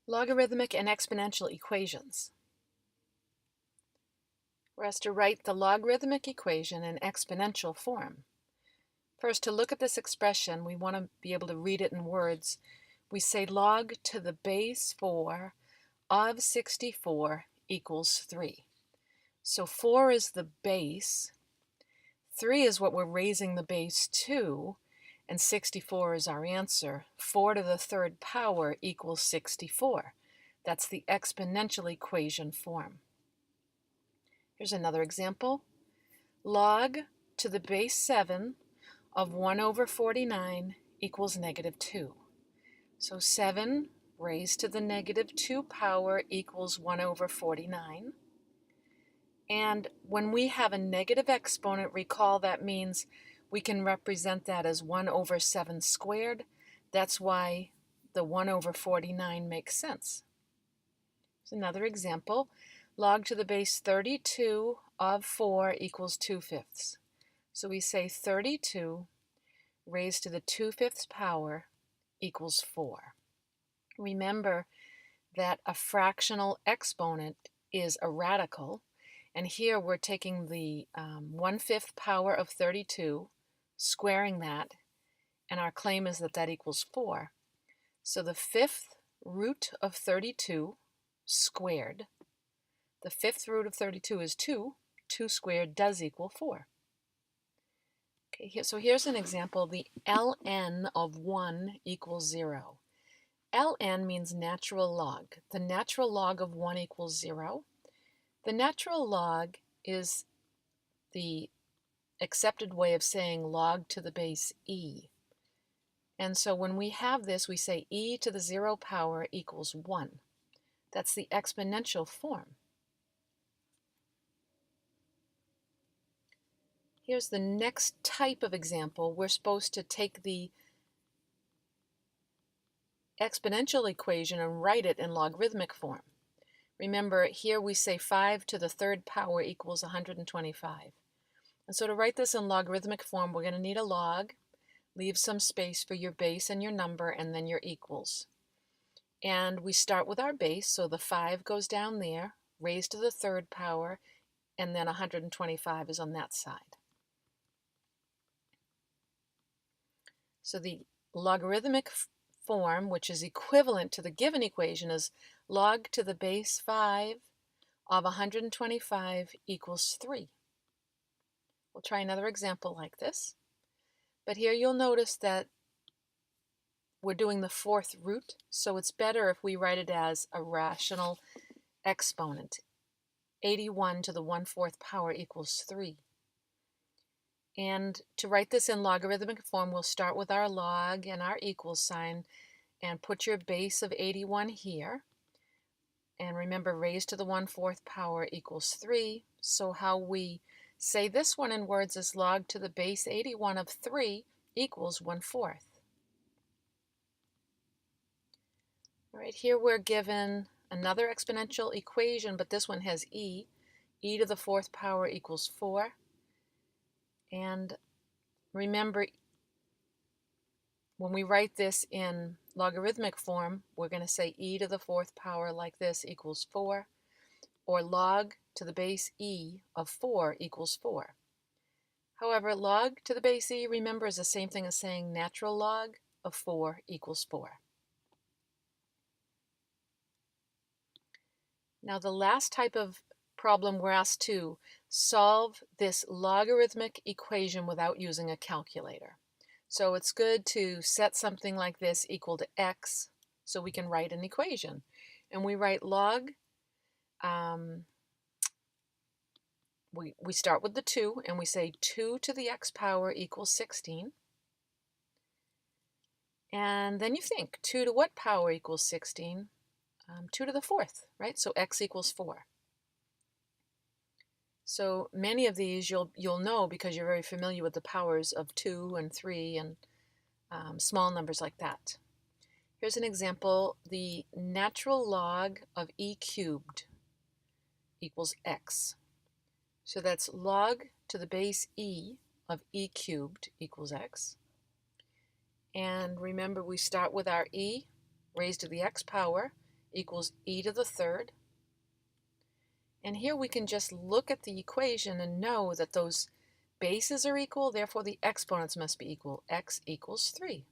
Logarithmic and exponential equations. We're asked to write the logarithmic equation in exponential form. First, to look at this expression, we want to be able to read it in words. We say log to the base 4 of 64 equals 3. So 4 is the base, 3 is what we're raising the base to, and 64 is our answer. 4 to the third power equals 64. That's the exponential equation form. Here's another example. Log to the base 7 of 1 over 49 equals -2. So 7 raised to the -2 power equals 1 over 49. And when we have a negative exponent, recall that means we can represent that as 1 over 7 squared. That's why the 1 over 49 makes sense. Here's another example. Log to the base 32 of 4 equals 2/5. So we say 32 raised to the 2/5 power equals 4. Remember that a fractional exponent is a radical, and here we're taking the 1/5 power of 32, squaring that, and our claim is that that equals 4. So the 5th root of 32 squared, the 5th root of 32 is 2. 2 squared does equal 4. Okay, so here's an example. The ln of 1 equals 0. ln means natural log. The natural log of 1 equals 0. The natural log is the accepted way of saying log to the base e. And so when we have this, we say e to the 0 power equals 1. That's the exponential form. Here's the next type of example. We're supposed to take the exponential equation and write it in logarithmic form. Remember, here we say 5 to the third power equals 125. And so to write this in logarithmic form, we're going to need a log, leave some space for your base and your number, and then your equals. And we start with our base, so the 5 goes down there, raised to the third power, and then 125 is on that side. So the logarithmic form, which is equivalent to the given equation, is log to the base 5 of 125 equals 3. We'll try another example like this. But here you'll notice that we're doing the 4th root, so it's better if we write it as a rational exponent. 81 to the 1/4 power equals 3. And to write this in logarithmic form, we'll start with our log and our equals sign and put your base of 81 here. And remember, raised to the 1/4 power equals 3. So how we say this one in words is log to the base 81 of 3 equals 1/4. All right, here we're given another exponential equation, but this one has e. E to the 4th power equals 4. And remember, when we write this in logarithmic form, we're going to say e to the 4th power like this equals 4, or log to the base e of 4 equals 4. However, log to the base e, remember, is the same thing as saying natural log of 4 equals 4. Now the last type of problem we're asked to solve this logarithmic equation without using a calculator. So it's good to set something like this equal to x so we can write an equation. And we write log, we start with the 2 and we say 2 to the x power equals 16. And then you think 2 to what power equals 16? 2 to the 4th, right? So x equals 4. So many of these you'll know because you're very familiar with the powers of 2 and 3 and small numbers like that. Here's an example. The natural log of e cubed equals x. So that's log to the base e of e cubed equals x. And remember, we start with our e raised to the x power equals e to the third. And here we can just look at the equation and know that those bases are equal, therefore the exponents must be equal. X equals 3.